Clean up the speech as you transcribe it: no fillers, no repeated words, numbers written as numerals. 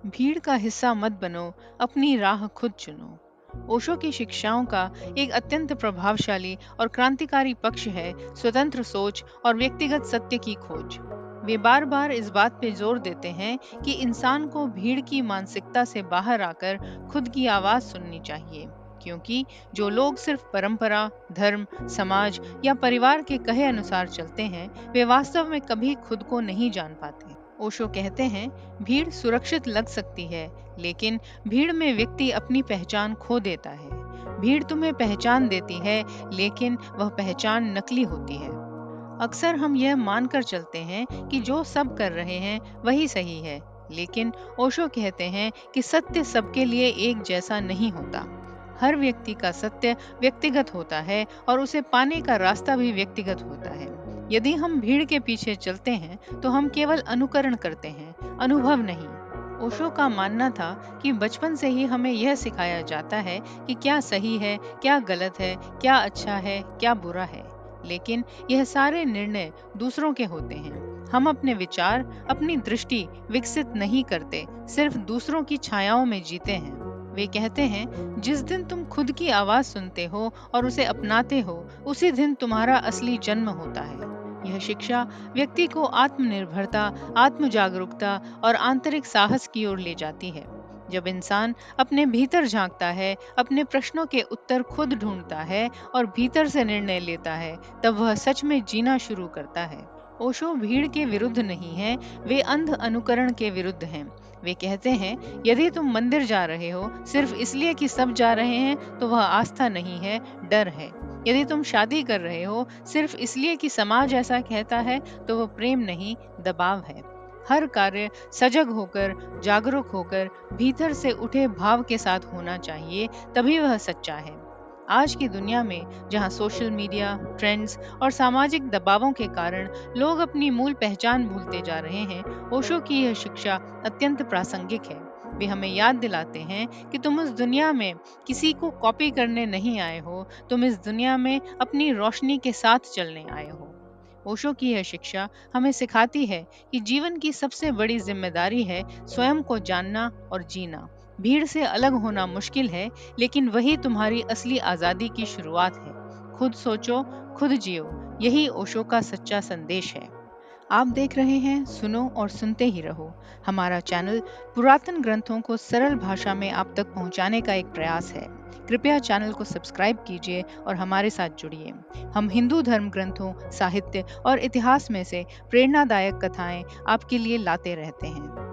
भीड़ का हिस्सा मत बनो, अपनी राह खुद चुनो। ओशो की शिक्षाओं का एक अत्यंत प्रभावशाली और क्रांतिकारी पक्ष है स्वतंत्र सोच और व्यक्तिगत सत्य की खोज। वे बार बार इस बात पे जोर देते हैं कि इंसान को भीड़ की मानसिकता से बाहर आकर खुद की आवाज सुननी चाहिए, क्योंकि जो लोग सिर्फ परंपरा, धर्म, समाज या परिवार के कहे अनुसार चलते हैं, वे वास्तव में कभी खुद को नहीं जान पाते। ओशो कहते हैं, भीड़ सुरक्षित लग सकती है, लेकिन भीड़ में व्यक्ति अपनी पहचान खो देता है। भीड़ तुम्हें पहचान देती है, लेकिन वह पहचान नकली होती है। अक्सर हम यह मानकर चलते हैं कि जो सब कर रहे हैं वही सही है, लेकिन ओशो कहते हैं कि सत्य सबके लिए एक जैसा नहीं होता। हर व्यक्ति का सत्य व्यक्तिगत होता है और उसे पाने का रास्ता भी व्यक्तिगत होता है। यदि हम भीड़ के पीछे चलते हैं तो हम केवल अनुकरण करते हैं, अनुभव नहीं। ओशो का मानना था कि बचपन से ही हमें यह सिखाया जाता है कि क्या सही है, क्या गलत है, क्या अच्छा है, क्या बुरा है। लेकिन यह सारे निर्णय दूसरों के होते हैं। हम अपने विचार, अपनी दृष्टि विकसित नहीं करते, सिर्फ दूसरों की छायाओं में जीते हैं। वे कहते हैं, जिस दिन तुम खुद की आवाज सुनते हो और उसे अपनाते हो, उसी दिन तुम्हारा असली जन्म होता है। यह शिक्षा व्यक्ति को आत्मनिर्भरता, आत्म जागरूकता और आंतरिक साहस की ओर ले जाती है। जब इंसान अपने भीतर झांकता है, अपने प्रश्नों के उत्तर खुद ढूंढता है और भीतर से निर्णय लेता है, तब वह सच में जीना शुरू करता है। ओशो भीड़ के विरुद्ध नहीं है, वे अंध अनुकरण के विरुद्ध हैं। वे कहते हैं, यदि तुम मंदिर जा रहे हो सिर्फ इसलिए कि सब जा रहे हैं, तो वह आस्था नहीं है, डर है। यदि तुम शादी कर रहे हो सिर्फ इसलिए कि समाज ऐसा कहता है, तो वह प्रेम नहीं, दबाव है। हर कार्य सजग होकर, जागरूक होकर, भीतर से उठे भाव के साथ होना चाहिए, तभी वह सच्चा है। आज की दुनिया में जहां सोशल मीडिया, ट्रेंड्स और सामाजिक दबावों के कारण लोग अपनी मूल पहचान भूलते जा रहे हैं, ओशो की यह शिक्षा अत्यंत प्रासंगिक है। वे हमें याद दिलाते हैं कि तुम इस दुनिया में किसी को कॉपी करने नहीं आए हो, तुम इस दुनिया में अपनी रोशनी के साथ चलने आए हो। ओशो की यह शिक्षा हमें सिखाती है कि जीवन की सबसे बड़ी जिम्मेदारी है स्वयं को जानना और जीना। भीड़ से अलग होना मुश्किल है, लेकिन वही तुम्हारी असली आजादी की शुरुआत है। खुद सोचो, खुद जियो, यही ओशो का सच्चा संदेश है। आप देख रहे हैं सुनो और सुनते ही रहो। हमारा चैनल पुरातन ग्रंथों को सरल भाषा में आप तक पहुंचाने का एक प्रयास है। कृपया चैनल को सब्सक्राइब कीजिए और हमारे साथ जुड़िए। हम हिंदू धर्म ग्रंथों, साहित्य और इतिहास में से प्रेरणादायक कथाएं आपके लिए लाते रहते हैं।